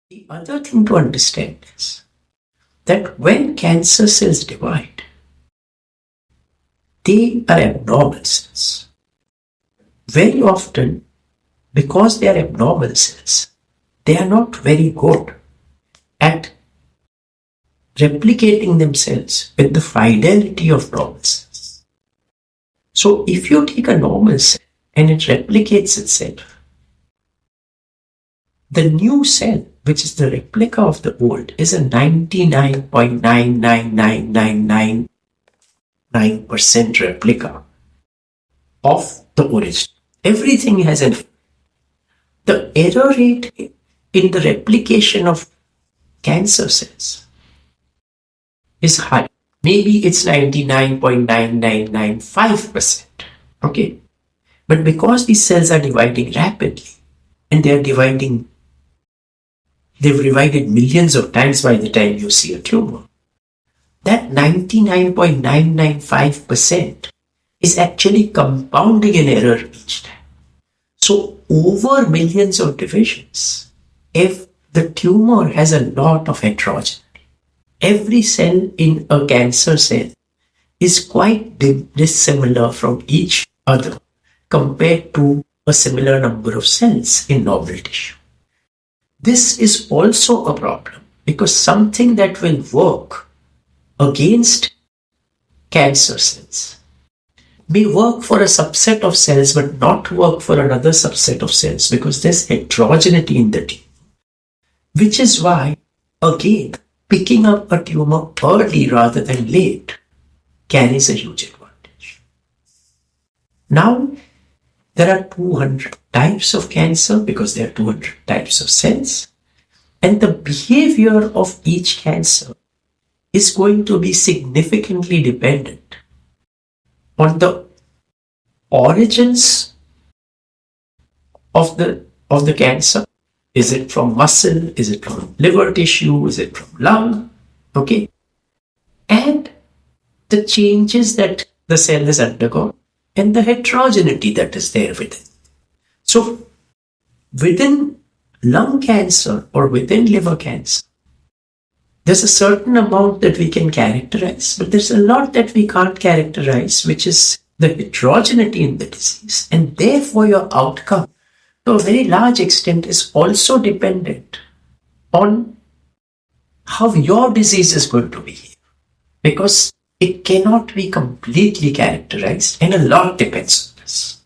The other thing to understand is that when cancer cells divide, they are abnormal cells. Very often, because they are abnormal cells, they are not very good at replicating themselves with the fidelity of normal cells. So if you take a normal cell and it replicates itself, the new cell, which is the replica of the old, is a 99.99999% replica of the original. Everything has the error rate in the replication of cancer cells is high. Maybe it's 99.9995%. Okay. But because these cells are dividing rapidly and they've divided millions of times by the time you see a tumor, that 99.995% is actually compounding an error each time. So over millions of divisions, if the tumor has a lot of heterogeneity, every cell in a cancer cell is quite dissimilar from each other compared to a similar number of cells in normal tissue. This is also a problem because something that will work against cancer cells may work for a subset of cells but not work for another subset of cells because there's heterogeneity in the tumor. Which is why, again, picking up a tumor early rather than late carries a huge advantage. Now, there are 200 types of cancer because there are 200 types of cells, and the behavior of each cancer is going to be significantly dependent on the origins of the cancer. Is it from muscle? Is it from liver tissue? Is it from lung? Okay. And the changes that the cell has undergone and the heterogeneity that is there within. So within lung cancer or within liver cancer, there's a certain amount that we can characterize, but there's a lot that we can't characterize, which is the heterogeneity in the disease. And therefore your outcome, to a very large extent, is also dependent on how your disease is going to behave. Because it cannot be completely characterized, and a lot depends on this.